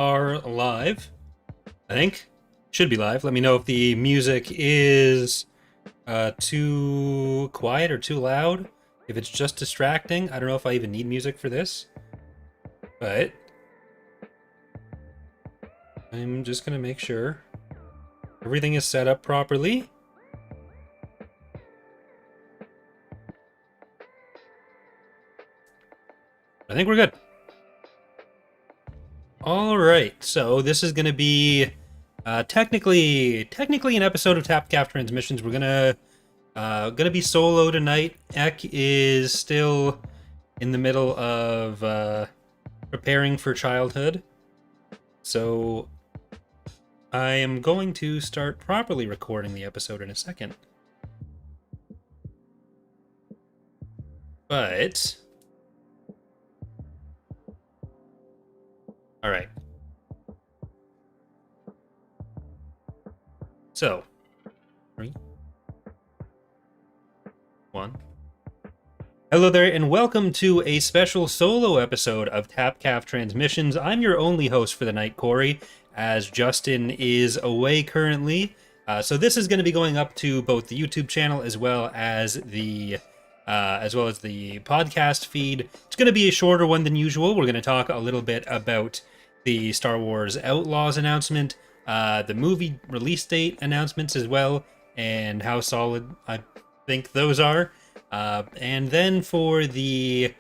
Are live, I think. Should be live. Let me know if the music is too quiet or too loud. If it's just distracting, I don't know if I even need music for this. But I'm just going to make sure everything is set up properly. I think we're good. All right, so this is going to be technically an episode of TapCaf Transmissions. We're gonna be solo tonight. Eck is still in the middle of preparing for childhood, so I am going to start properly recording the episode in a second. But all right. So, 3, 1. Hello there, and welcome to a special solo episode of TapCaf Transmissions. I'm your only host for the night, Corey, as Justin is away currently. So this is going to be going up to both the YouTube channel as well as the podcast feed. It's going to be a shorter one than usual. We're going to talk a little bit about the Star Wars Outlaws announcement, the movie release date announcements as well, and how solid I think those are. And then for the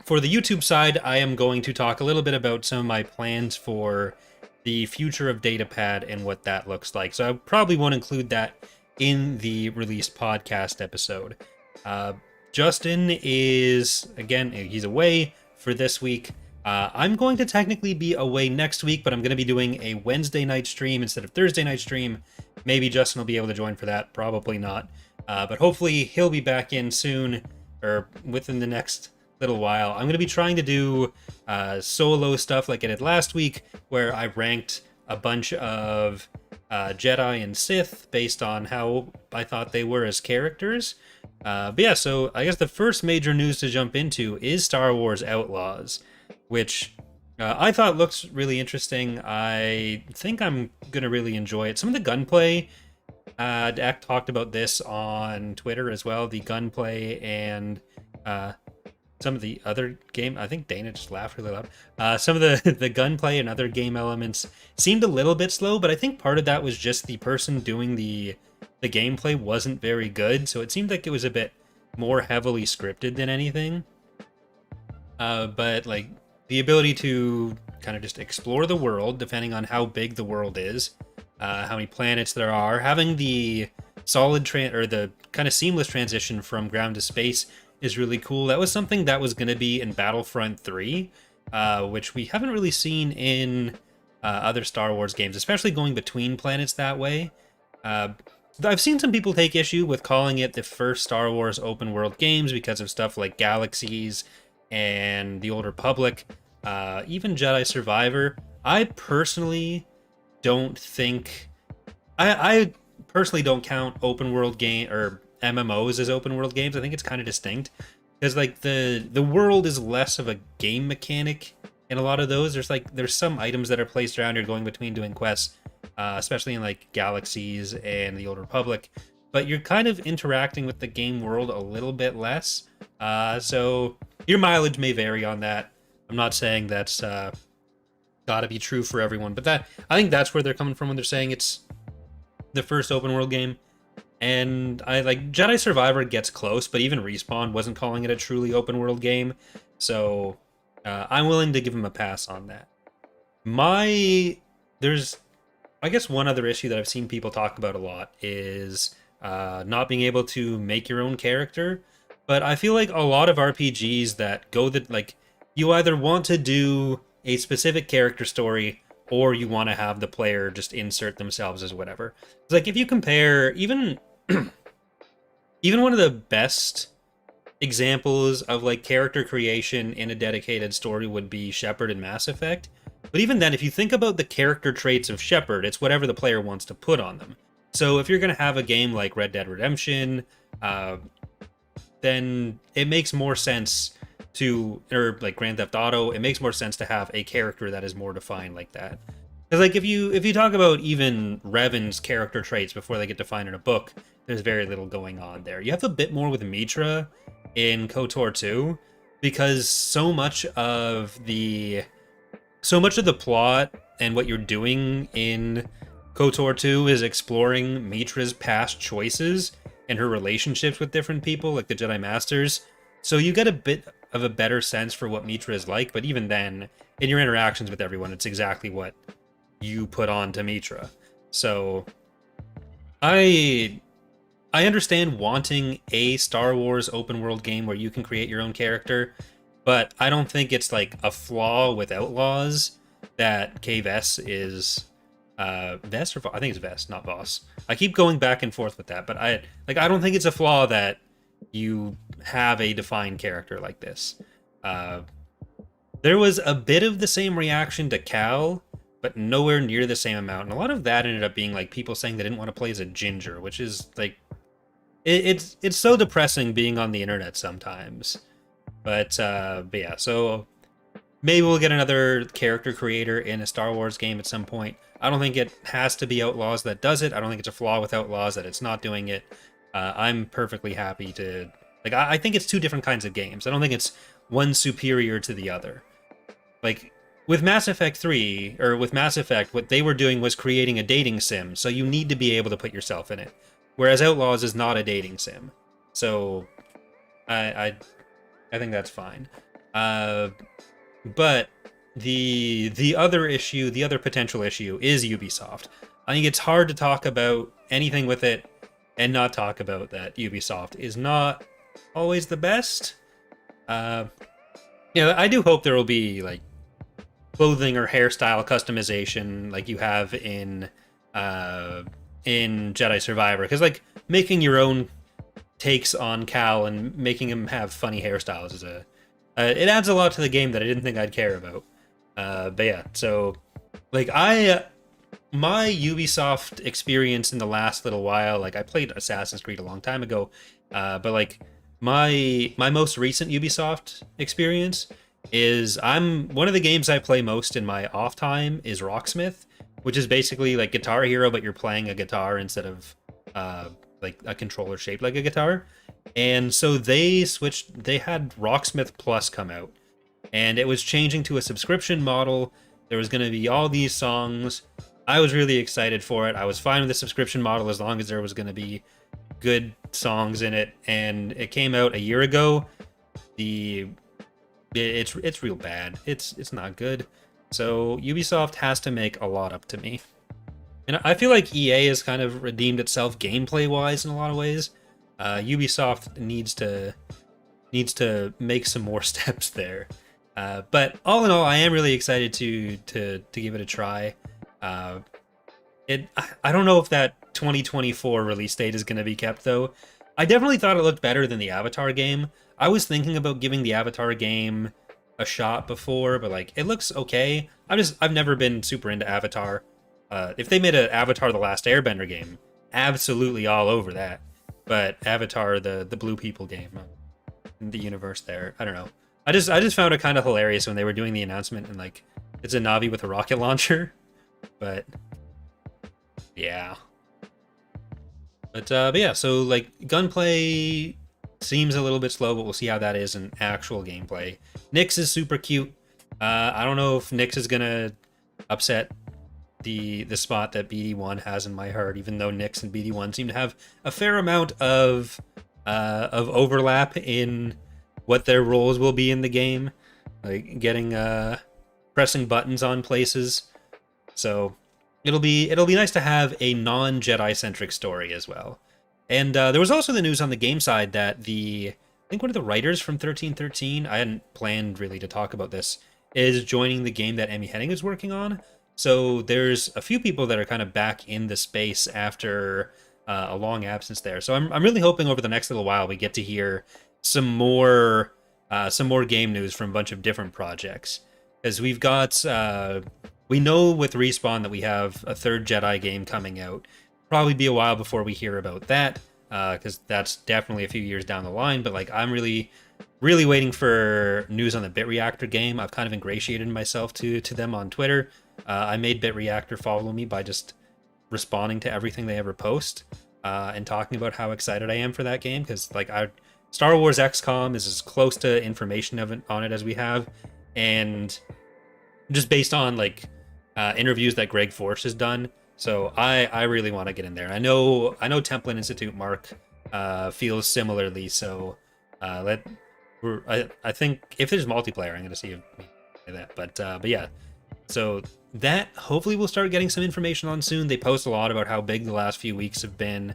YouTube side, I am going to talk a little bit about some of my plans for the future of Datapad and what that looks like. So I probably won't include that in the released podcast episode. Justin is, again, he's away for this week. I'm going to technically be away next week, but I'm going to be doing a Wednesday night stream instead of Thursday night stream. Maybe Justin will be able to join for that. Probably not. But hopefully he'll be back in soon, or within the next little while. I'm going to be trying to do solo stuff like I did last week, where I ranked a bunch of Jedi and Sith based on how I thought they were as characters. But yeah, so I guess the first major news to jump into is Star Wars Outlaws, which I thought looks really interesting. I think I'm going to really enjoy it. Some of the gunplay, Dak talked about this on Twitter as well, the gunplay and some of the other game, I think Dana just laughed really loud. Some of the gunplay and other game elements seemed a little bit slow, but I think part of that was just the person doing the gameplay wasn't very good, so it seemed like it was a bit more heavily scripted than anything. But like the ability to kind of just explore the world, depending on how big the world is, how many planets there are, having the solid the kind of seamless transition from ground to space is really cool. That was something that was going to be in Battlefront 3, which we haven't really seen in other Star Wars games, especially going between planets that way. I've seen some people take issue with calling it the first Star Wars open world games because of stuff like Galaxies and the Old Republic, even Jedi Survivor. I personally don't think... I personally don't count open world game or MMOs as open world games. I think it's kind of distinct because like the world is less of a game mechanic in a lot of those. There's some items that are placed around you're going between doing quests, especially in like Galaxies and the Old Republic, but you're kind of interacting with the game world a little bit less. So your mileage may vary on that. I'm not saying that's gotta be true for everyone, but I think that's where they're coming from when they're saying it's the first open world game. And I like Jedi Survivor gets close, but even Respawn wasn't calling it a truly open world game, so I'm willing to give them a pass on that. There's I guess one other issue that I've seen people talk about a lot is not being able to make your own character. But I feel like a lot of RPGs that go like you either want to do a specific character story or you want to have the player just insert themselves as whatever. It's like if you compare even even one of the best examples of like character creation in a dedicated story would be Shepard in Mass Effect. But even then, if you think about the character traits of Shepard, it's whatever the player wants to put on them. So if you're going to have a game like Red Dead Redemption, then it makes more sense or like Grand Theft Auto, it makes more sense to have a character that is more defined like that. Because like if you talk about even Revan's character traits before they get defined in a book, there's very little going on there. You have a bit more with Mitra in KOTOR 2, because so much of the plot and what you're doing in KOTOR 2 is exploring Mitra's past choices and her relationships with different people, like the Jedi Masters. So you get a bit of a better sense for what Mitra is like, but even then, in your interactions with everyone, it's exactly what you put on to Mitra. So I I understand wanting a Star Wars open world game where you can create your own character, but I don't think it's like a flaw with Outlaws that KVS is Vest or I think it's Vest, not Voss. I keep going back and forth with that, but I don't think it's a flaw that you have a defined character like this. Uh, there was a bit of the same reaction to Cal, but nowhere near the same amount. And a lot of that ended up being like people saying they didn't want to play as a ginger, which is like it's so depressing being on the internet sometimes. But yeah, so maybe we'll get another character creator in a Star Wars game at some point. I don't think it has to be Outlaws that does it. I don't think it's a flaw with Outlaws that it's not doing it. I'm perfectly happy to like. I think it's two different kinds of games. I don't think it's one superior to the other. Like with Mass Effect 3 or with Mass Effect, what they were doing was creating a dating sim, so you need to be able to put yourself in it. Whereas Outlaws is not a dating sim, so I think that's fine. But the other issue, the other potential issue, is Ubisoft. I think it's hard to talk about anything with it and not talk about that Ubisoft is not always the best. Yeah, I do hope there will be like clothing or hairstyle customization like you have in Jedi Survivor, because like making your own takes on Cal and making him have funny hairstyles is it adds a lot to the game that I didn't think I'd care about. But yeah, so like my Ubisoft experience in the last little while, like I played Assassin's Creed a long time ago, but like my most recent Ubisoft experience is I'm one of the games I play most in my off time is Rocksmith, which is basically like Guitar Hero, but you're playing a guitar instead of like a controller shaped like a guitar. And so they had Rocksmith Plus come out, and it was changing to a subscription model. There was going to be all these songs. I was really excited for it. I was fine with the subscription model as long as there was going to be good songs in it. And it came out a year ago. It's real bad. It's not good. So Ubisoft has to make a lot up to me. And I feel like EA has kind of redeemed itself gameplay-wise in a lot of ways. Ubisoft needs to make some more steps there. But all in all, I am really excited to give it a try. I don't know if that 2024 release date is going to be kept, though. I definitely thought it looked better than the Avatar game. I was thinking about giving the Avatar game a shot before, but like it looks okay. I've never been super into Avatar. If they made an Avatar: The Last Airbender game, absolutely all over that. But Avatar, the Blue People game, the universe there, I don't know. I just found it kind of hilarious when they were doing the announcement and like it's a Navi with a rocket launcher. But yeah. But yeah, so like gunplay seems a little bit slow, but we'll see how that is in actual gameplay. Nyx is super cute. I don't know if Nyx is gonna upset the spot that BD1 has in my heart, even though Nyx and BD1 seem to have a fair amount of overlap in what their roles will be in the game, like getting pressing buttons on places. So it'll be nice to have a non-Jedi centric story as well. And there was also the news on the game side that I think one of the writers from 1313, I hadn't planned really to talk about this, is joining the game that Amy Hennig is working on. So there's a few people that are kind of back in the space after a long absence there. So I'm really hoping over the next little while we get to hear some more game news from a bunch of different projects, because we've got we know with Respawn that we have a third Jedi game coming out. Probably be a while before we hear about that, because that's definitely a few years down the line. But like I'm really really waiting for news on the Bit Reactor game. I've kind of ingratiated myself to them on Twitter. I made Bit Reactor follow me by just responding to everything they ever post, and talking about how excited I am for that game, because like Star Wars XCOM is as close to information on it as we have, and just based on like interviews that Greg Force has done. So I really want to get in there. I know Templin Institute Mark feels similarly. So I think if there's multiplayer, I'm gonna see that. But yeah, so that hopefully we'll start getting some information on soon. They post a lot about how big the last few weeks have been,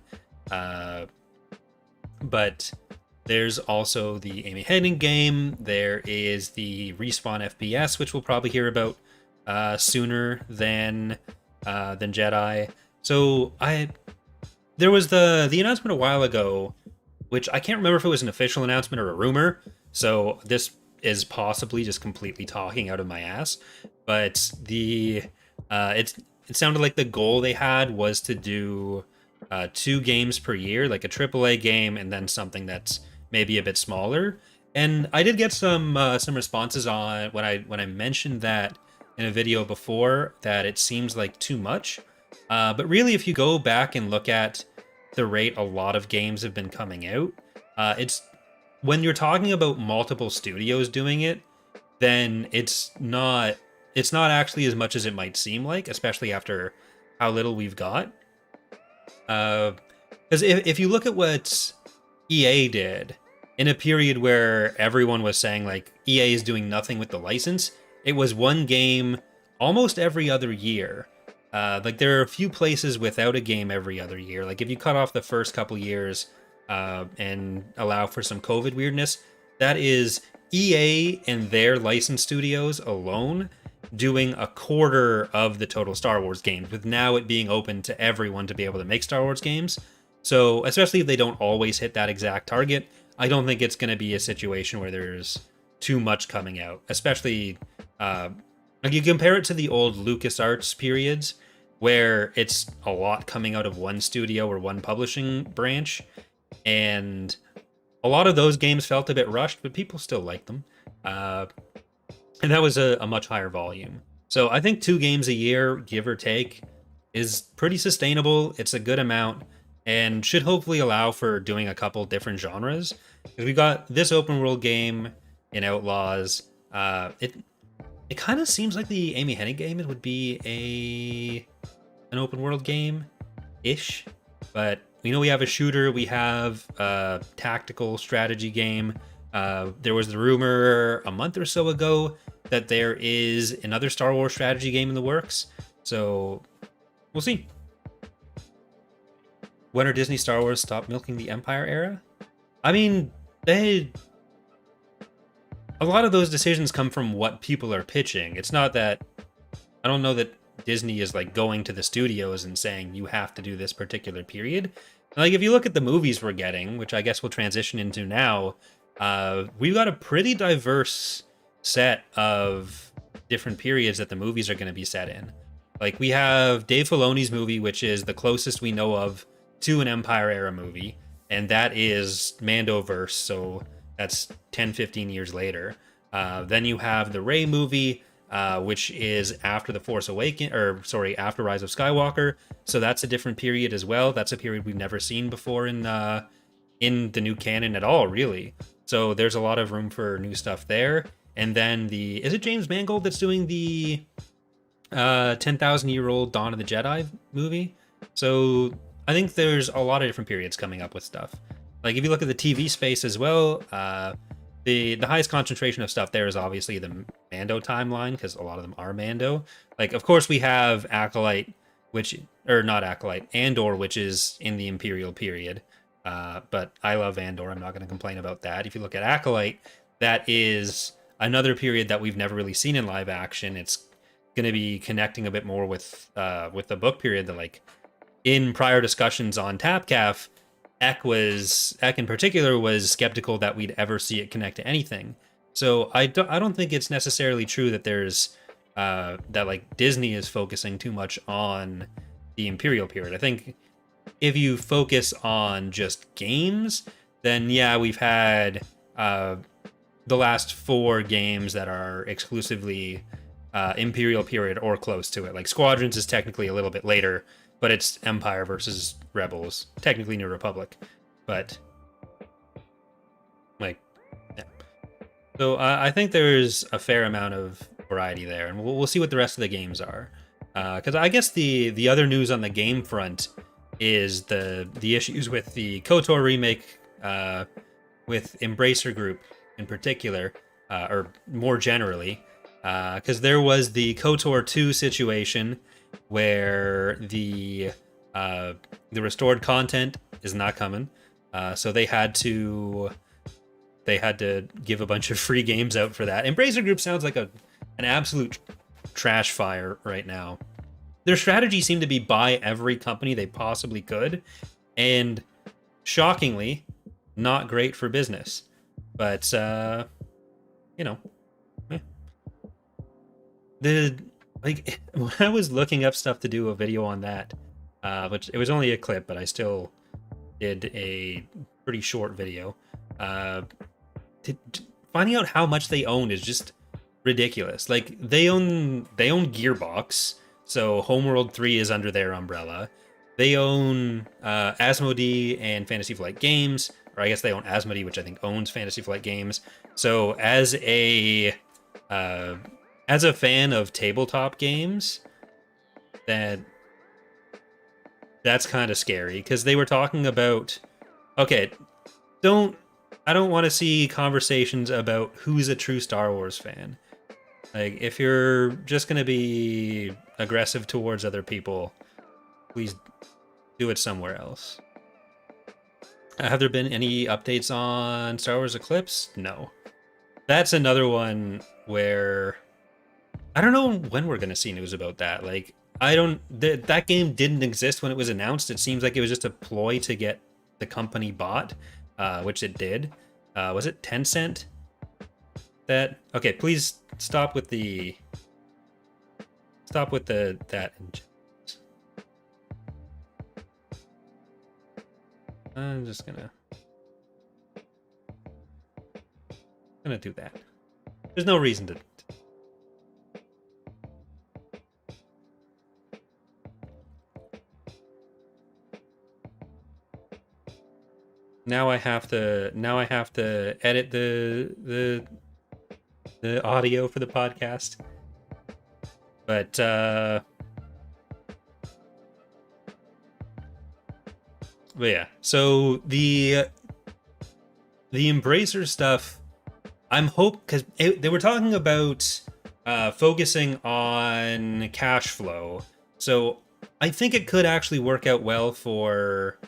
but there's also the Amy Hennig game. There is the Respawn FPS, which we'll probably hear about sooner than Jedi. So there was the announcement a while ago, which I can't remember if it was an official announcement or a rumor. So this is possibly just completely talking out of my ass. But it sounded like the goal they had was to do 2 games per year, like a AAA game and then something that's maybe a bit smaller. And I did get some responses on when I mentioned that in a video before, that it seems like too much. But really, if you go back and look at the rate a lot of games have been coming out, it's when you're talking about multiple studios doing it, then it's not actually as much as it might seem like, especially after how little we've got. Because if you look at what EA did in a period where everyone was saying like EA is doing nothing with the license, it was one game almost every other year. Like there are a few places without a game every other year. Like if you cut off the first couple years and allow for some COVID weirdness, that is EA and their licensed studios alone doing a quarter of the total Star Wars games, with now it being open to everyone to be able to make Star Wars games. So especially if they don't always hit that exact target, I don't think it's going to be a situation where there's too much coming out, especially like you compare it to the old LucasArts periods where it's a lot coming out of one studio or one publishing branch, and a lot of those games felt a bit rushed, but people still liked them, and that was a much higher volume. So I think 2 games a year, give or take, is pretty sustainable. It's a good amount and should hopefully allow for doing a couple different genres, because we've got this open world game in Outlaws. It kind of seems like the Amy Hennig game would be an open world game ish, but we know we have a shooter, we have a tactical strategy game. There was the rumor a month or so ago that there is another Star Wars strategy game in the works, so we'll see. When are Disney Star Wars stop milking the Empire era? I mean, a lot of those decisions come from what people are pitching. It's not that, I don't know that Disney is like going to the studios and saying you have to do this particular period. Like if you look at the movies we're getting, which I guess we'll transition into now, we've got a pretty diverse set of different periods that the movies are going to be set in. Like we have Dave Filoni's movie, which is the closest we know of to an Empire era movie, and that is Mandoverse, so that's 10-15 years later. Then you have the Rey movie, which is after The Force Awakens, after Rise of Skywalker. So that's a different period as well. That's a period we've never seen before in the new canon at all, really. So there's a lot of room for new stuff there. And then is it James Mangold that's doing the 10,000-year-old Dawn of the Jedi movie? So I think there's a lot of different periods coming up with stuff. Like if you look at the TV space as well, the highest concentration of stuff there is obviously the Mando timeline, because a lot of them are Mando. Like of course we have Andor, which is in the Imperial period. But I love Andor. I'm not going to complain about that. If you look at Acolyte, that is another period that we've never really seen in live action. It's going to be connecting a bit more with the book period. That like in prior discussions on TapCaf, Eck in particular was skeptical that we'd ever see it connect to anything. So I don't think it's necessarily true that there's that like Disney is focusing too much on the Imperial period. I think if you focus on just games, then yeah, we've had the last 4 games that are exclusively Imperial period or close to it. Like Squadrons is technically a little bit later, but it's Empire versus Rebels, technically New Republic, but like, yeah. So I think there's a fair amount of variety there, and we'll see what the rest of the games are. Because I guess the other news on the game front is the issues with the KOTOR remake, with Embracer Group in particular, or more generally, because there was the KOTOR 2 situation where the restored content is not coming, so they had to give a bunch of free games out for that. Embracer Group sounds like an absolute trash fire right now. Their strategy seemed to be buy every company they possibly could, and shockingly, not great for business. But you know, when I was looking up stuff to do a video on that, which it was only a clip, but I still did a pretty short video. Finding out how much they own is just ridiculous. Like they own Gearbox, so Homeworld 3 is under their umbrella. They own Asmodee and Fantasy Flight Games, or I guess they own Asmodee, which I think owns Fantasy Flight Games. So as a fan of tabletop games, that's kind of scary, because they were talking about, okay, I don't want to see conversations about who's a true Star Wars fan. Like, if you're just going to be aggressive towards other people, please do it somewhere else. Have there been any updates on Star Wars Eclipse? No. That's another one where I don't know when we're going to see news about that. Like, that game didn't exist when it was announced. It seems like it was just a ploy to get the company bought, which it did. Was it Tencent? Okay, please stop with that. I'm just gonna do that. There's no reason to. Now I have to edit the audio for the podcast. But yeah, so the Embracer stuff, I'm because they were talking about focusing on cash flow. So I think it could actually work out well for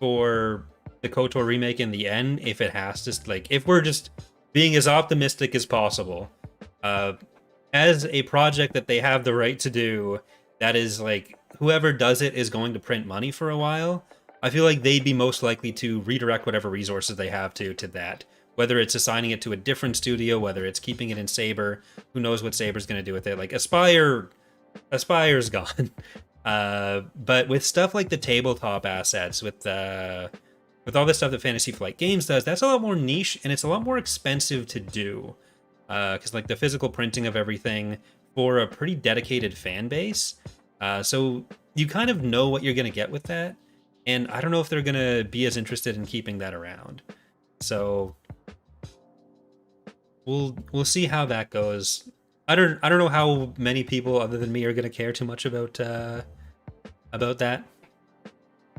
the KOTOR remake in the end, if it has to, like, if we're just being as optimistic as possible, as a project that they have the right to do, that is, like, whoever does it is going to print money for a while. I feel like they'd be most likely to redirect whatever resources they have to that. Whether it's assigning it to a different studio, whether it's keeping it in Saber, who knows what Saber's going to do with it. Like, Aspire's gone. But with stuff like the tabletop assets, with all the stuff that Fantasy Flight Games does, that's a lot more niche, and it's a lot more expensive to do. Because like the physical printing of everything for a pretty dedicated fan base. So you kind of know what you're going to get with that. And I don't know if they're going to be as interested in keeping that around. So we'll see how that goes. I don't know how many people other than me are going to care too much about that.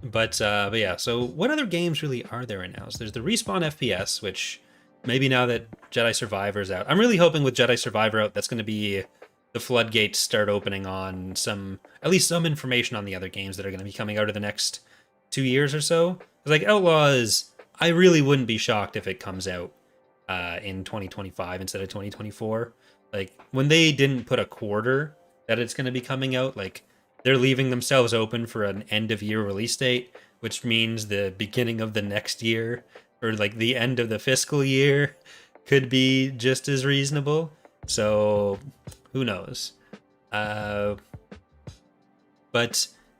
But yeah, so what other games really are there announced? There's the Respawn FPS, which maybe now that Jedi Survivor's out, I'm really hoping with Jedi Survivor out, that's going to be the floodgates start opening on at least some information on the other games that are going to be coming out of the next 2 years or so. Like Outlaws, I really wouldn't be shocked if it comes out in 2025 instead of 2024. Like, when they didn't put a quarter that it's going to be coming out, like, they're leaving themselves open for an end-of-year release date, which means the beginning of the next year, or, like, the end of the fiscal year could be just as reasonable. So, who knows? But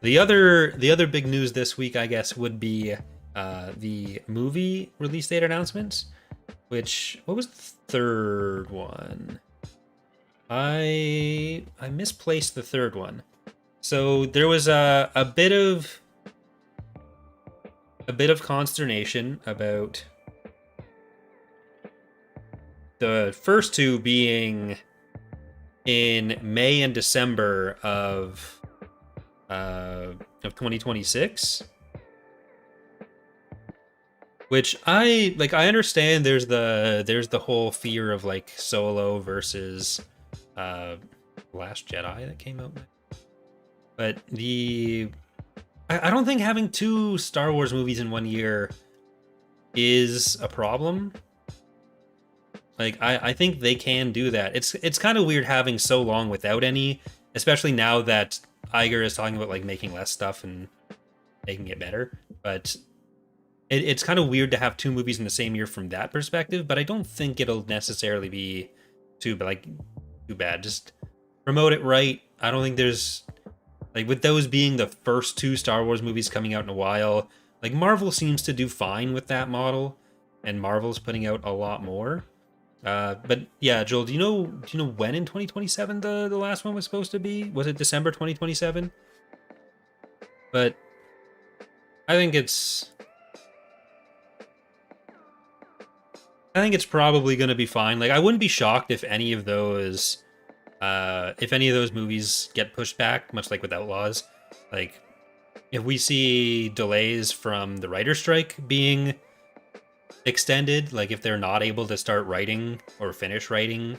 the other big news this week, I guess, would be the movie release date announcements. What was the third one? I misplaced the third one. So there was a bit of consternation about the first two being in May and December of 2026, which I understand there's the whole fear of like Solo versus Last Jedi that came out, but I don't think having two Star Wars movies in one year is a problem. Like I think they can do that. It's kind of weird having so long without any, especially now that Iger is talking about like making less stuff and making it better. But it's kind of weird to have two movies in the same year from that perspective. But I don't think it'll necessarily be too bad. Just promote it right. I don't think there's like with those being the first two Star Wars movies coming out in a while. Like Marvel seems to do fine with that model, and Marvel's putting out a lot more. But yeah, Joel, do you know when in 2027 the last one was supposed to be? Was it December 2027? But I think it's probably going to be fine. Like I wouldn't be shocked if any of those movies get pushed back, much like with Outlaws. Like if we see delays from the writer's strike being extended, like if they're not able to start writing or finish writing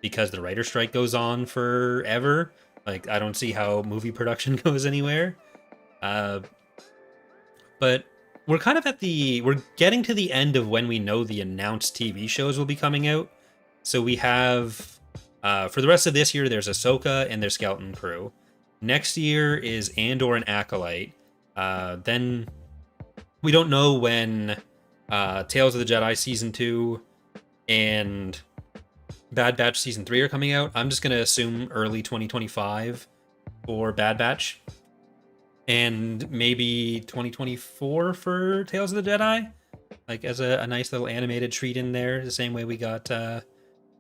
because the writer's strike goes on forever, like I don't see how movie production goes anywhere. But we're kind of we're getting to the end of when we know the announced TV shows will be coming out. So we have for the rest of this year, there's Ahsoka and their Skeleton Crew. Next year is Andor and Acolyte. Then we don't know when Tales of the Jedi Season 2 and Bad Batch Season 3 are coming out. I'm just going to assume early 2025 for Bad Batch. And maybe 2024 for Tales of the Jedi. Like as a nice little animated treat in there. The same way we got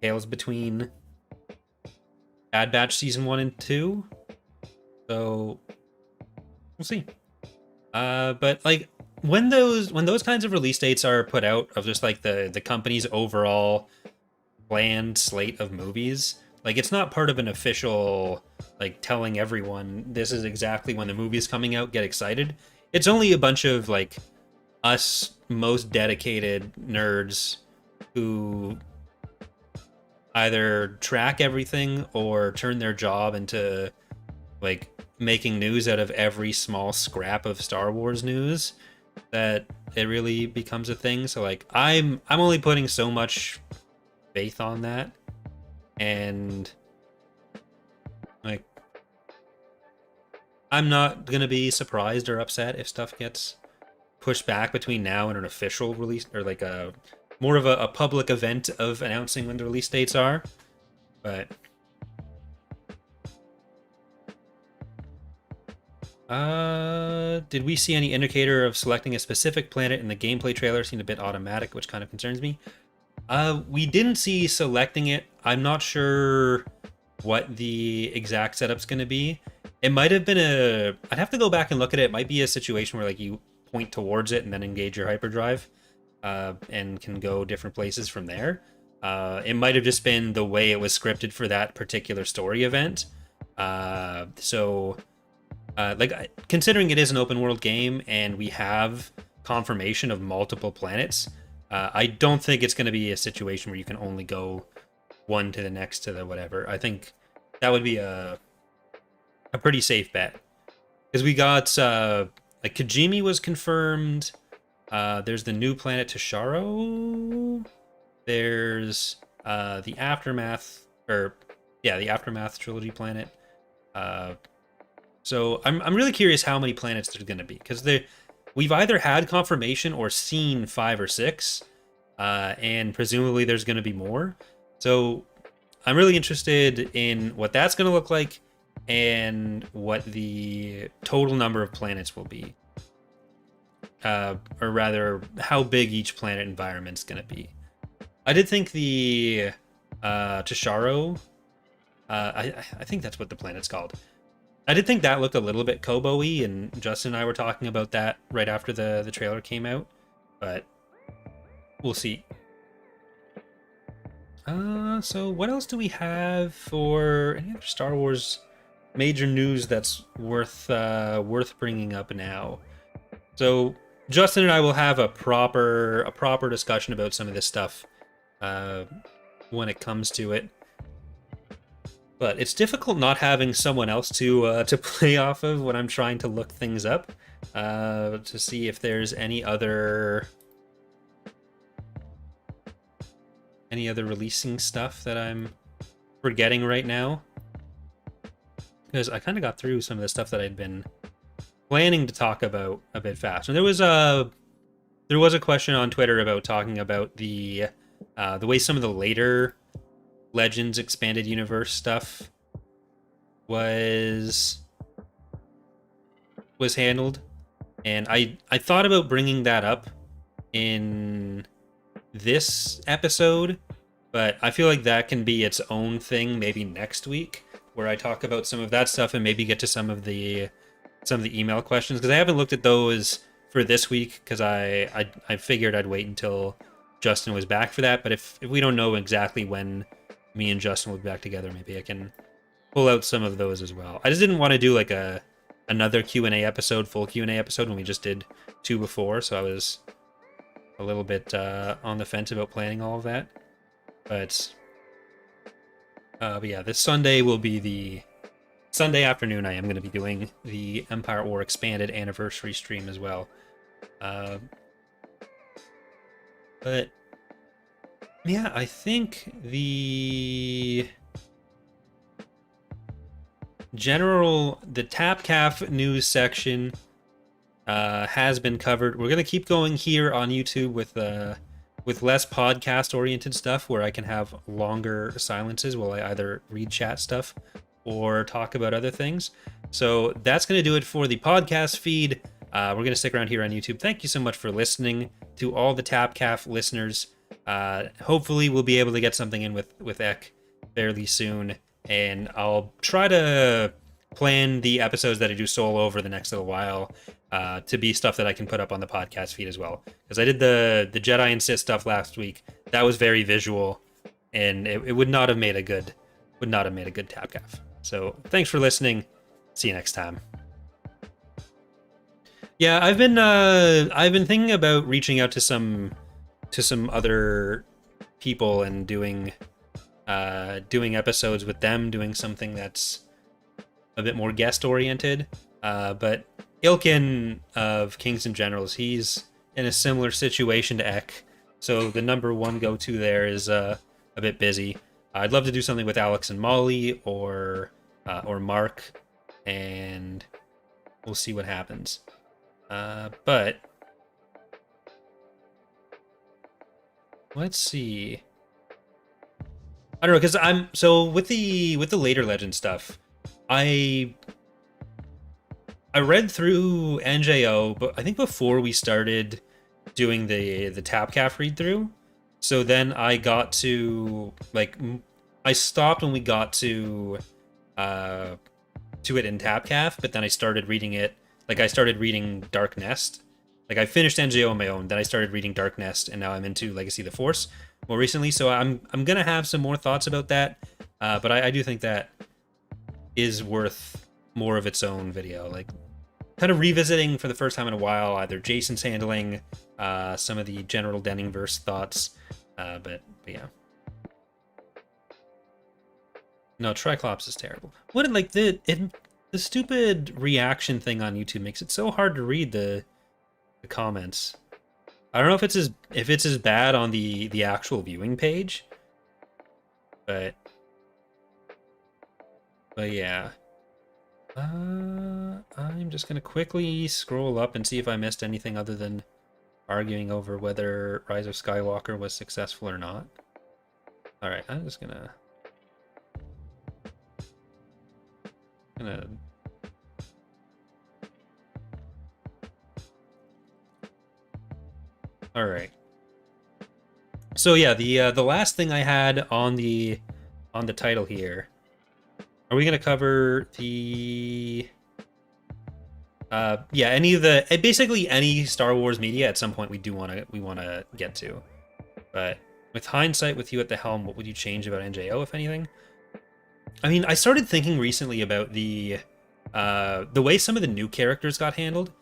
Tales between Bad Batch Season 1 and 2. So we'll see. But like when those kinds of release dates are put out of just like the company's overall planned slate of movies, like it's not part of an official like telling everyone this is exactly when the movie is coming out, get excited. It's only a bunch of like us most dedicated nerds who either track everything or turn their job into like making news out of every small scrap of Star Wars news that it really becomes a thing. So like I'm only putting so much faith on that, and like I'm not gonna be surprised or upset if stuff gets pushed back between now and an official release, or like a more of a public event of announcing when the release dates are. But did we see any indicator of selecting a specific planet in the gameplay trailer? Seemed a bit automatic, which kind of concerns me. We didn't see selecting it. I'm not sure what the exact setup's going to be. It might have been I'd have to go back and look at it. It might be a situation where like you point towards it and then engage your hyperdrive, and can go different places from there. It might have just been the way it was scripted for that particular story event. Considering it is an open world game and we have confirmation of multiple planets, I don't think it's going to be a situation where you can only go one to the next to the whatever. I think that would be a pretty safe bet, because we got like Kijimi was confirmed. There's the new planet Tasharo. There's the Aftermath, the Aftermath trilogy planet. So I'm really curious how many planets there's going to be, because we've either had confirmation or seen 5 or 6, and presumably there's going to be more. So I'm really interested in what that's going to look like and what the total number of planets will be. or rather, how big each planet environment's going to be. I did think the Tasharo, I think that's what the planet's called. I did think that looked a little bit Kobo-y, and Justin and I were talking about that right after the trailer came out, but we'll see. So what else do we have for any other Star Wars major news that's worth bringing up now? So Justin and I will have a proper discussion about some of this stuff when it comes to it. But it's difficult not having someone else to play off of when I'm trying to look things up to see if there's any other releasing stuff that I'm forgetting right now. Because I kind of got through some of the stuff that I'd been planning to talk about a bit fast. And there was a question on Twitter about talking about the way some of the later Legends expanded universe stuff was handled, and I thought about bringing that up in this episode, but I feel like that can be its own thing maybe next week, where I talk about some of that stuff and maybe get to some of the email questions, because I haven't looked at those for this week, because I figured I'd wait until Justin was back for that. But if we don't know exactly when me and Justin will be back together, maybe I can pull out some of those as well. I just didn't want to do like another Q&A episode, full Q&A episode, when we just did 2 before, so I was a little bit on the fence about planning all of that. But yeah, this Sunday will be the Sunday afternoon. I am going to be doing the Empire at War Expanded anniversary stream as well. But yeah, I think the TapCaf news section has been covered. We're gonna keep going here on YouTube with less podcast oriented stuff, where I can have longer silences while I either read chat stuff or talk about other things. So that's gonna do it for the podcast feed. We're gonna stick around here on YouTube. Thank you so much for listening to all the TapCaf listeners. Hopefully we'll be able to get something in with Eck fairly soon, and I'll try to plan the episodes that I do solo over the next little while to be stuff that I can put up on the podcast feed as well, because I did the Jedi and Sith stuff last week. That was very visual, and it would not have made a good TapCaf. So thanks for listening. See you next time. Yeah, I've been thinking about reaching out to some other people and doing episodes with them, doing something that's a bit more guest oriented. But Ilkin of Kings and Generals, he's in a similar situation to Eck, so the number one go-to there is a bit busy. I'd love to do something with Alex and Molly or Mark, and we'll see what happens. But let's see. I don't know, because I'm so with the later Legend stuff. I read through NJO, but I think before we started doing the TapCaf read through. So then I got to I stopped when we got to it in TapCaf, but then I started reading it. I started reading Dark Nest. I finished NJO on my own, then I started reading Dark Nest, and now I'm into Legacy of the Force more recently. So I'm gonna have some more thoughts about that, but I do think that is worth more of its own video. Kind of revisiting for the first time in a while, either Jason's handling, some of the General Denningverse thoughts, but yeah. No, Triclops is terrible. The stupid reaction thing on YouTube makes it so hard to read the comments. I don't know if it's as bad on the actual viewing page, but yeah. I'm just gonna quickly scroll up and see if I missed anything other than arguing over whether Rise of Skywalker was successful or not. All right, I'm just gonna All right. So yeah, the last thing I had on the title here. Are we gonna cover the yeah, any of the basically any Star Wars media at some point we wanna get to. But with hindsight, with you at the helm, what would you change about NJO, if anything? I mean, I started thinking recently about the way some of the new characters got handled.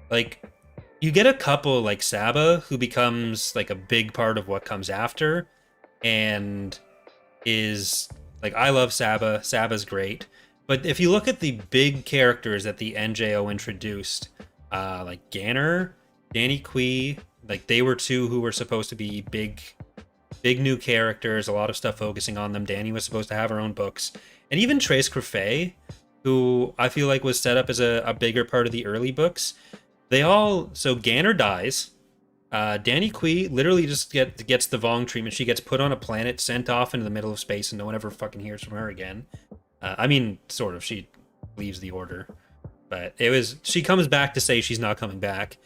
Like, you get a couple like Saba, who becomes like a big part of what comes after, and is like, I love Saba. Saba's great. But if you look at the big characters that the NJO introduced, like Ganner, Danny Quee, like they were two who were supposed to be big new characters, a lot of stuff focusing on them. Danny was supposed to have her own books. And even Trace Crefay, who I feel like was set up as a bigger part of the early books. So Ganner dies. Danny Quee literally just gets the Vong treatment. She gets put on a planet, sent off into the middle of space, and no one ever fucking hears from her again. I mean, sort of. She leaves the Order. But she comes back to say she's not coming back.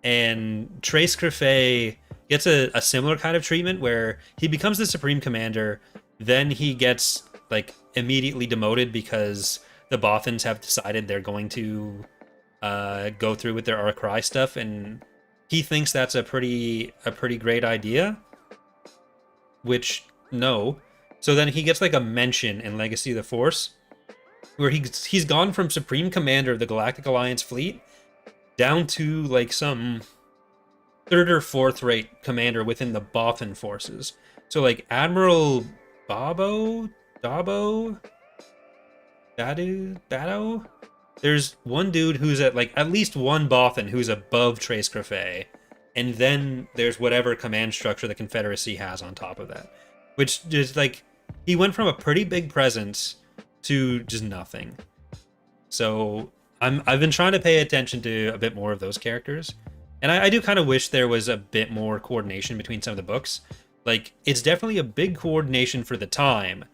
And Trace Crefay gets a similar kind of treatment where he becomes the Supreme Commander, then he gets like immediately demoted because the Bothans have decided they're going to go through with their Arcry stuff, and he thinks that's a pretty great idea. Which, no. So then he gets like a mention in Legacy of the Force, where he's gone from Supreme Commander of the Galactic Alliance fleet down to like some third or fourth rate commander within the Bothan forces. So like Admiral Dado? There's one dude who's at least one Bothan who's above Trace Crefay, and then there's whatever command structure the Confederacy has on top of that. Which is like, he went from a pretty big presence to just nothing. So I've been trying to pay attention to a bit more of those characters. And I do kind of wish there was a bit more coordination between some of the books. Like, it's definitely a big coordination for the time,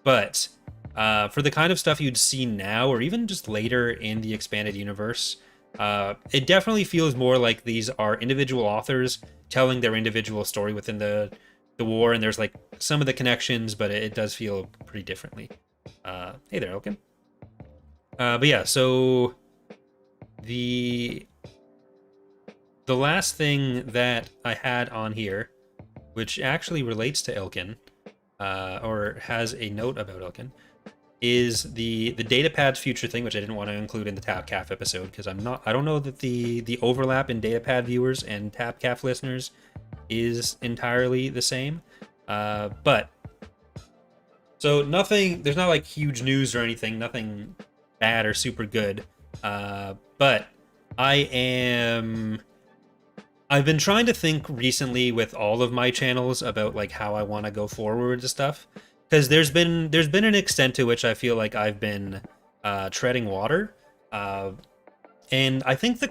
but for the kind of stuff you'd see now, or even just later in the expanded universe, it definitely feels more like these are individual authors telling their individual story within the war, and there's like some of the connections, but it does feel pretty differently. Hey there, Elkin. But yeah, so the last thing that I had on here, which actually relates to Ilkin, or has a note about Ilkin, is the Datapad's future thing, which I didn't want to include in the TapCaf episode because I don't know that the overlap in Datapad viewers and TapCaf listeners is entirely the same. But so there's not like huge news or anything, nothing bad or super good. But I've been trying to think recently with all of my channels about like how I want to go forward to stuff, because there's been an extent to which I feel like I've been treading water, and I think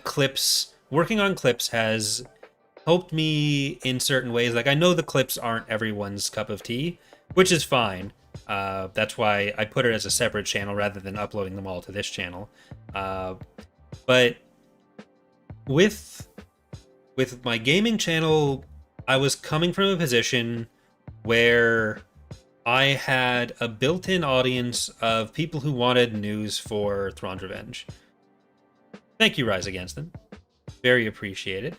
working on clips has helped me in certain ways. Like, I know the clips aren't everyone's cup of tea, which is fine. That's why I put it as a separate channel rather than uploading them all to this channel. But with my gaming channel, I was coming from a position where I had a built-in audience of people who wanted news for Thrawn's Revenge. Thank you, Rise Against Them. Very appreciated.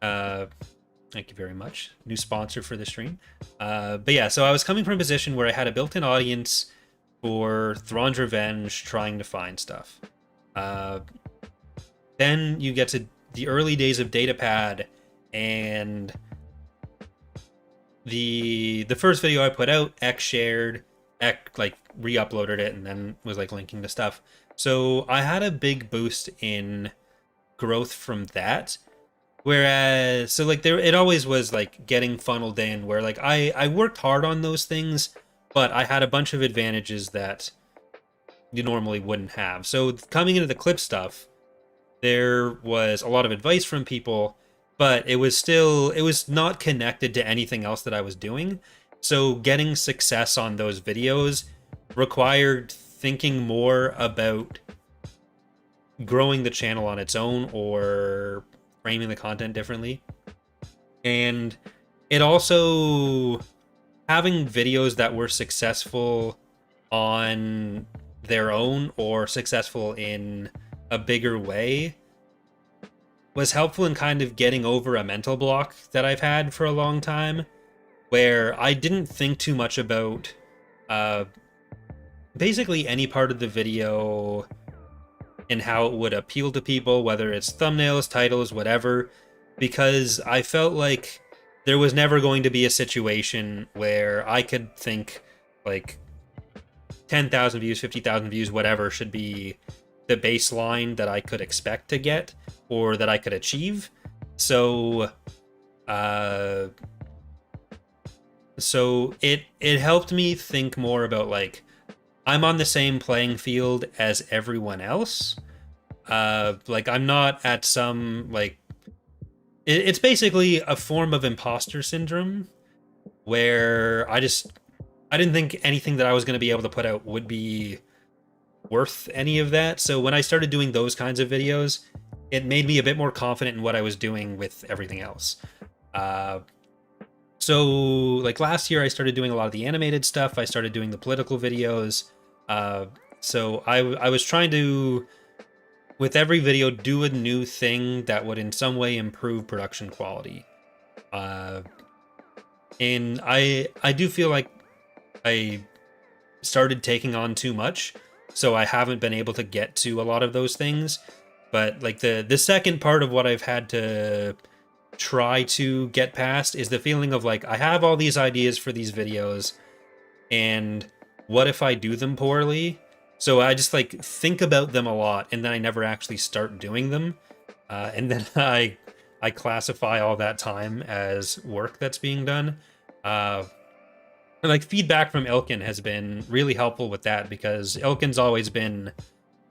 Thank you very much. New sponsor for the stream. But yeah, so I was coming from a position where I had a built-in audience for Thrawn's Revenge trying to find stuff. Then you get to the early days of Datapad, and the first video I put out, Eck shared, Eck like re-uploaded it and then was like linking to stuff. So I had a big boost in growth from that. Whereas, so like it always was like getting funneled in where like I worked hard on those things, but I had a bunch of advantages that you normally wouldn't have. So coming into the clip stuff, there was a lot of advice from people, but it was not connected to anything else that I was doing. So getting success on those videos required thinking more about growing the channel on its own or framing the content differently. And it also, having videos that were successful on their own or successful in a bigger way was helpful in kind of getting over a mental block that I've had for a long time, where I didn't think too much about uh, basically any part of the video and how it would appeal to people, whether it's thumbnails, titles, whatever, because I felt like there was never going to be a situation where I could think like 10,000 views, 50,000 views, whatever should be the baseline that I could expect to get or that I could achieve. So, uh, it helped me think more about like I'm on the same playing field as everyone else. Like I'm not at some like it's basically a form of imposter syndrome where I didn't think anything that I was going to be able to put out would be worth any of that. So when I started doing those kinds of videos, it made me a bit more confident in what I was doing with everything else. So like last year, I started doing a lot of the animated stuff. I started doing the political videos. So I was trying to, with every video, do a new thing that would in some way improve production quality. And I do feel like I started taking on too much, so I haven't been able to get to a lot of those things. But like the second part of what I've had to try to get past is the feeling of like I have all these ideas for these videos, and what if I do them poorly? So I just like think about them a lot, and then I never actually start doing them, and then I classify all that time as work that's being done. And like feedback from Ilkin has been really helpful with that, because Ilkin's always been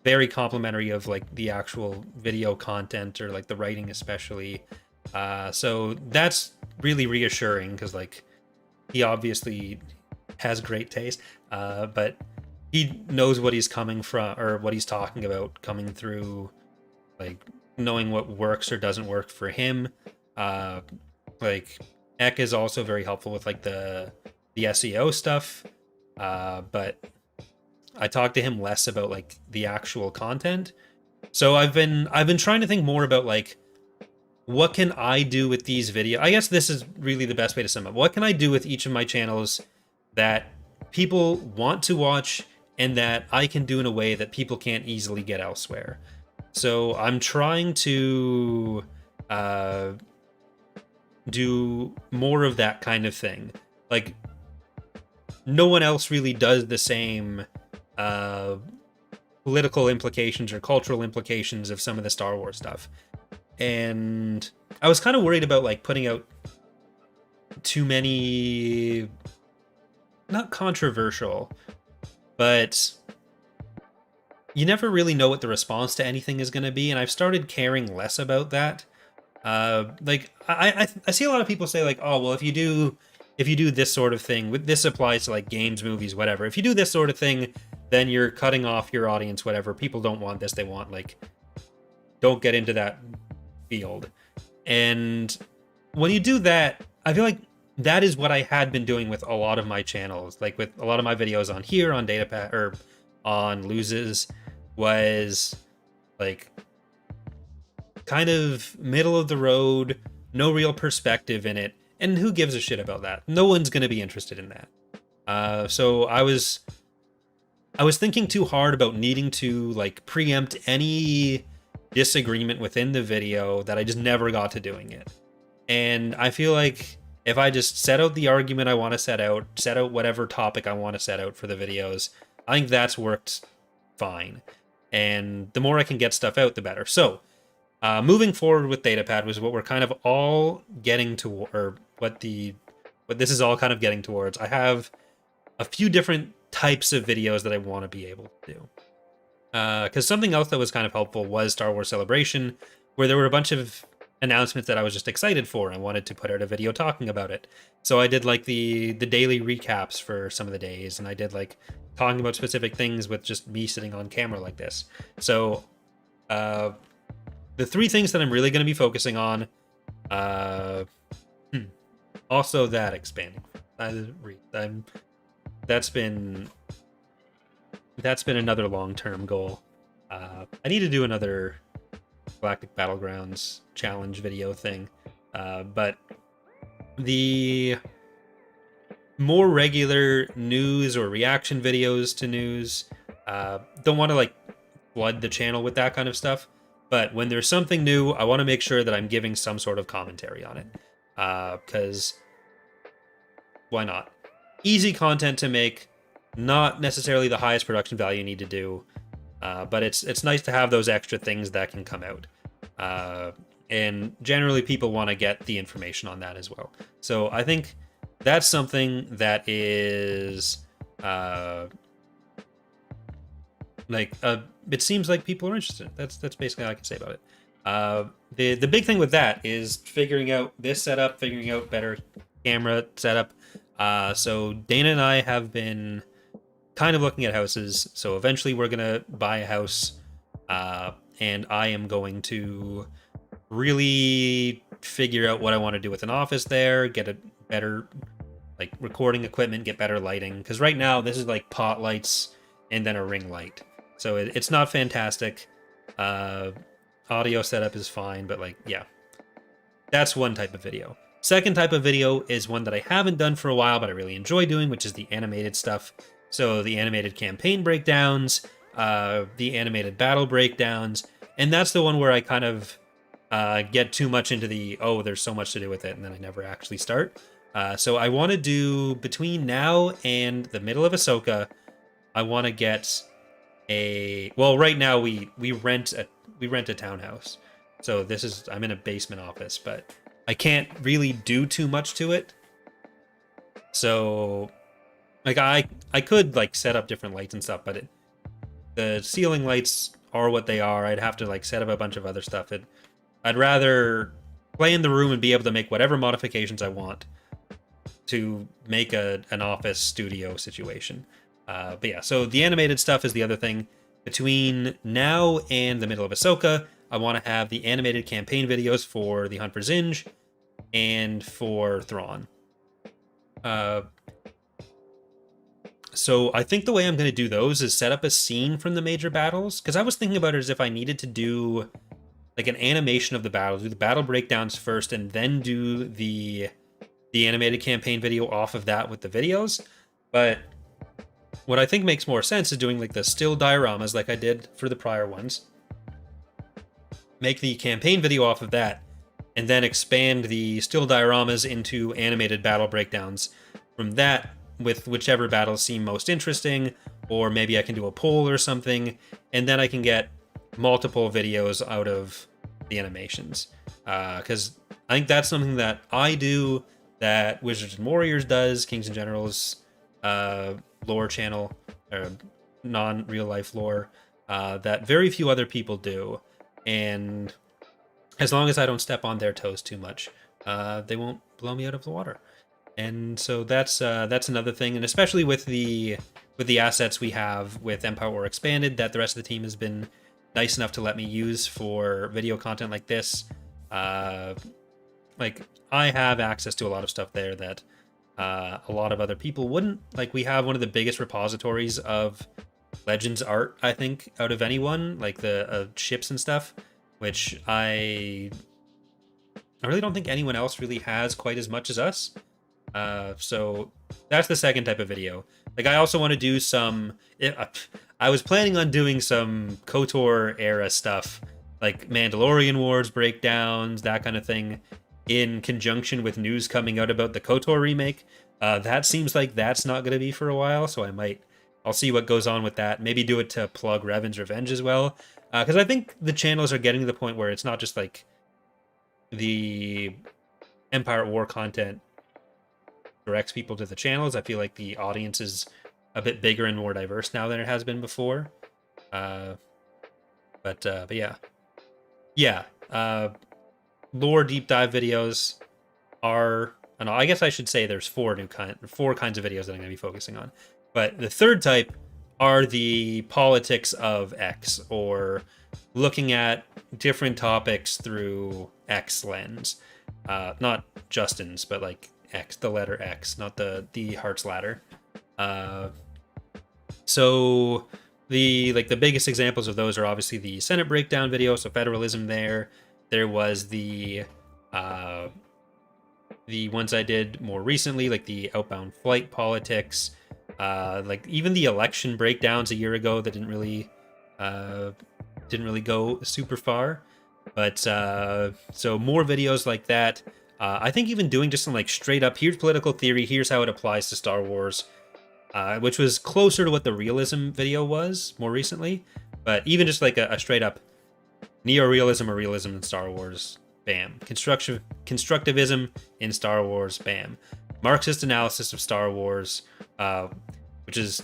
very complimentary of like the actual video content or like the writing especially. So that's really reassuring, because like he obviously has great taste, but he knows what he's coming from or what he's talking about coming through, like knowing what works or doesn't work for him. Like Eck is also very helpful with like the SEO stuff, but I talk to him less about like the actual content. So I've been trying to think more about like what can I do with these videos. I guess this is really the best way to sum up. What can I do with each of my channels that people want to watch and that I can do in a way that people can't easily get elsewhere? So I'm trying to do more of that kind of thing. Like no one else really does the same political implications or cultural implications of some of the Star Wars stuff. And I was kind of worried about like putting out too many, not controversial, but you never really know what the response to anything is going to be, and I've started caring less about that. Like I see a lot of people say like, oh well, if you do this sort of thing, this applies to like games, movies, whatever. If you do this sort of thing, then you're cutting off your audience, whatever. People don't want this; they want like, don't get into that field. And when you do that, I feel like that is what I had been doing with a lot of my channels, like with a lot of my videos on here, on Datapad, or on Loses, was like kind of middle of the road, no real perspective in it, and who gives a shit about that? No one's going to be interested in that. So I was thinking too hard about needing to like preempt any disagreement within the video that I just never got to doing it. And I feel like if I just set out the argument I want to set out whatever topic I want to set out for the videos, I think that's worked fine. And the more I can get stuff out, the better. So moving forward with Datapad was what we're kind of all getting to, or what this is all kind of getting towards. I have a few different types of videos that I want to be able to do. Because something else that was kind of helpful was Star Wars Celebration, where there were a bunch of announcements that I was just excited for. I wanted to put out a video talking about it. So I did like the daily recaps for some of the days, and I did like talking about specific things with just me sitting on camera like this. So the three things that I'm really going to be focusing on, Also, that expanding. That's been another long-term goal. I need to do another Galactic Battlegrounds challenge video thing, but the more regular news or reaction videos to news, don't want to like flood the channel with that kind of stuff. But when there's something new, I want to make sure that I'm giving some sort of commentary on it, because why not? Easy content to make, not necessarily the highest production value you need to do, but it's nice to have those extra things that can come out. And generally, people want to get the information on that as well. So I think that's something that is it seems like people are interested. That's basically all I can say about it. The big thing with that is figuring out this setup, figuring out better camera setup. So Dana and I have been kind of looking at houses. So eventually we're gonna buy a house, and I am going to really figure out what I want to do with an office there, get a better like recording equipment, get better lighting. Because right now this is like pot lights and then a ring light. So it's not fantastic. Audio setup is fine, but like, yeah, that's one type of video. Second type of video is one that I haven't done for a while, but I really enjoy doing, which is the animated stuff. So the animated campaign breakdowns, the animated battle breakdowns, and that's the one where I kind of get too much into the, oh, there's so much to do with it, and then I never actually start. So I want to do, between now and the middle of Ahsoka, I want to get right now we rent a townhouse. So I'm in a basement office, but I can't really do too much to it. So like I could like set up different lights and stuff, but the ceiling lights are what they are. I'd have to like set up a bunch of other stuff. I'd rather play in the room and be able to make whatever modifications I want to make an office studio situation. But yeah, so the animated stuff is the other thing. Between now and the middle of Ahsoka, I want to have the animated campaign videos for the Hunt for Zinj and for Thrawn. So I think the way I'm going to do those is set up a scene from the major battles, because I was thinking about it as if I needed to do like an animation of the battles, do the battle breakdowns first, and then do the animated campaign video off of that with the videos. But what I think makes more sense is doing like the still dioramas like I did for the prior ones. Make the campaign video off of that, and then expand the still dioramas into animated battle breakdowns from that, with whichever battles seem most interesting, or maybe I can do a poll or something, and then I can get multiple videos out of the animations. Because I think that's something that I do, that Wizards and Warriors does, Kings and Generals lore channel, or non-real life lore, that very few other people do. And as long as I don't step on their toes too much, they won't blow me out of the water. And so that's another thing, and especially with the assets we have with Empire War Expanded, that the rest of the team has been nice enough to let me use for video content like this. Like I have access to a lot of stuff there that a lot of other people wouldn't. Like we have one of the biggest repositories of Legends art, I think, out of anyone, like the ships and stuff, which I really don't think anyone else really has quite as much as us. So that's the second type of video. Like I also want to do I was planning on doing some KOTOR era stuff, like Mandalorian Wars breakdowns, that kind of thing, in conjunction with news coming out about the KOTOR remake. That seems like that's not going to be for a while, so I'll see what goes on with that. Maybe do it to plug Revan's Revenge as well. Because I think the channels are getting to the point where it's not just like the Empire at War content directs people to the channels. I feel like the audience is a bit bigger and more diverse now than it has been before. But yeah. Lore deep dive videos are, I guess I should say there's four kinds of videos that I'm going to be focusing on. But the third type are the politics of X, or looking at different topics through X lens. Not Justin's, but like X, the letter X, not the EckhartsLadder. So the biggest examples of those are obviously the Senate breakdown video, so federalism there. There was the ones I did more recently, like the outbound flight politics, like even the election breakdowns a year ago that didn't really go super far. But so more videos like that. I think even doing just some like straight up, here's political theory, here's how it applies to Star Wars, which was closer to what the realism video was more recently. But even just like a straight up neo-realism or realism in Star Wars, bam. Constructivism in Star Wars, bam. Marxist analysis of Star Wars, which is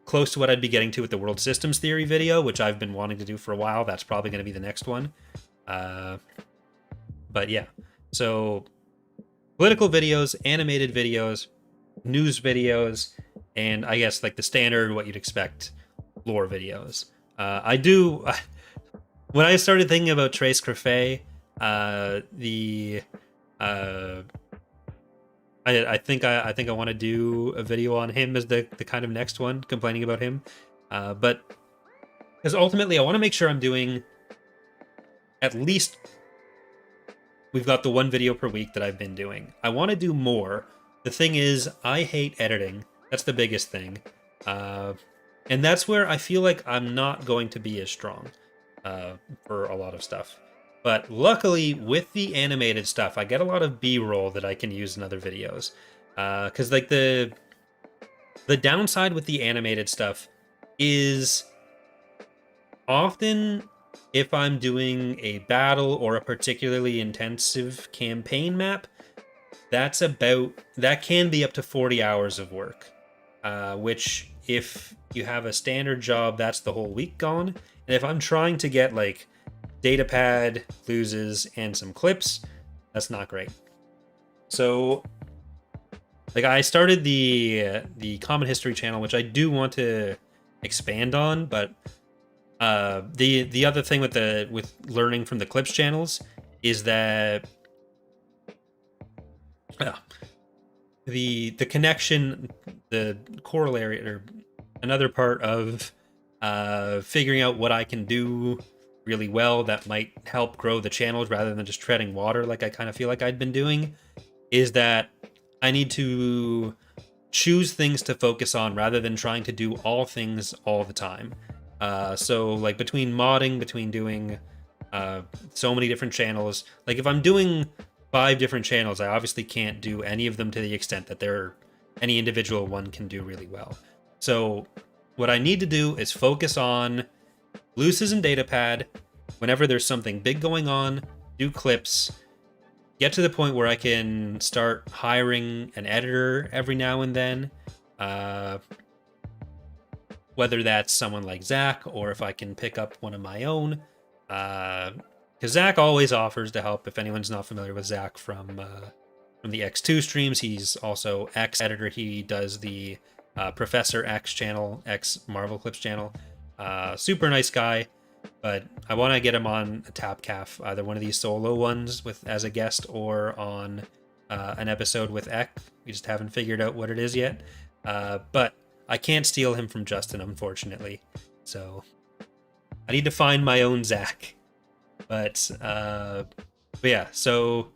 close to what I'd be getting to with the world systems theory video, which I've been wanting to do for a while. That's probably going to be the next one. But yeah, so political videos, animated videos, news videos, and I guess like the standard what you'd expect lore videos. When I started thinking about Trace Crefet, I think I want to do a video on him as the kind of next one, complaining about him, but because ultimately I want to make sure I'm doing at least, we've got the one video per week that I've been doing. I want to do more. The thing is, I hate editing. That's the biggest thing, and that's where I feel like I'm not going to be as strong for a lot of stuff. But luckily, with the animated stuff, I get a lot of B-roll that I can use in other videos. Because like the downside with the animated stuff is often if I'm doing a battle or a particularly intensive campaign map, that can be up to 40 hours of work. Which if you have a standard job, that's the whole week gone. And if I'm trying to get like Datapad, loses, and some clips, that's not great. So like I started the Common History channel, which I do want to expand on, but the other thing with learning from the clips channels is that the connection, the corollary, or another part of figuring out what I can do really well that might help grow the channels rather than just treading water like I kind of feel like I'd been doing, is that I need to choose things to focus on rather than trying to do all things all the time. So like between modding, between doing so many different channels, like if I'm doing 5 different channels, I obviously can't do any of them to the extent that any individual one can do really well. So what I need to do is focus on Luces and Datapad. Whenever there's something big going on, do clips, get to the point where I can start hiring an editor every now and then, whether that's someone like Zach or if I can pick up one of my own, because Zach always offers to help. If anyone's not familiar with Zach from the X2 streams, he's also X editor. He does the Professor X channel, X Marvel Clips channel. Super nice guy, but I want to get him on a Tapcaf, either one of these solo ones as a guest or on an episode with Eck. We just haven't figured out what it is yet. But I can't steal him from Justin, unfortunately. So I need to find my own Zach. But yeah, so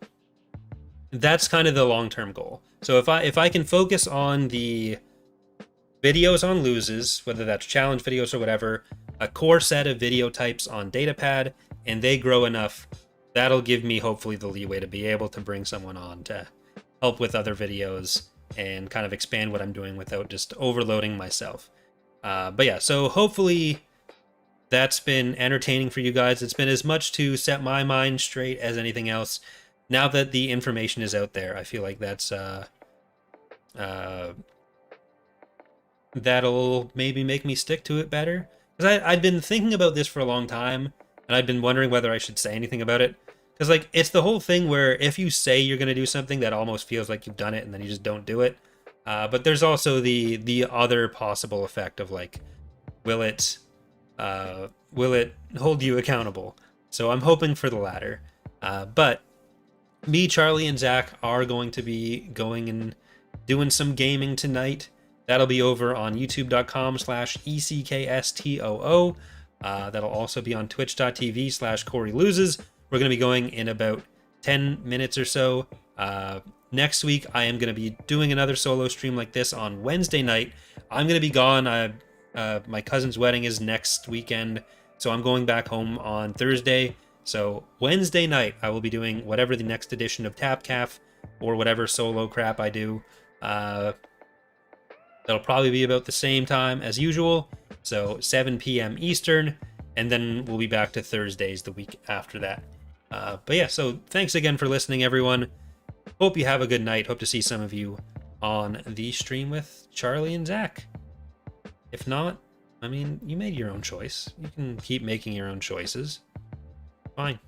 that's kind of the long-term goal. So if I can focus on the videos on loses, whether that's challenge videos or whatever, a core set of video types on Datapad, and they grow enough, that'll give me hopefully the leeway to be able to bring someone on to help with other videos and kind of expand what I'm doing without just overloading myself. But yeah, so hopefully that's been entertaining for you guys. It's been as much to set my mind straight as anything else. Now that the information is out there, I feel like that's that'll maybe make me stick to it better. Because I'd been thinking about this for a long time, and I'd been wondering whether I should say anything about it. Because like it's the whole thing where if you say you're going to do something, that almost feels like you've done it, and then you just don't do it. But there's also the other possible effect of like, will it hold you accountable? So I'm hoping for the latter. But Me, Charlie, and Zach are going to be going and doing some gaming tonight. That'll be over on youtube.com/ECKSTOO. That'll also be on twitch.tv/Corey Loses. We're going to be going in about 10 minutes or so. Next week, I am going to be doing another solo stream like this on Wednesday night. I'm going to be gone. My cousin's wedding is next weekend, so I'm going back home on Thursday. So Wednesday night, I will be doing whatever the next edition of TapCaf or whatever solo crap I do. That'll probably be about the same time as usual, so 7 p.m. Eastern, and then we'll be back to Thursdays the week after that. But yeah, so thanks again for listening, everyone. Hope you have a good night. Hope to see some of you on the stream with Charlie and Zach. If not, I mean, you made your own choice. You can keep making your own choices. Fine.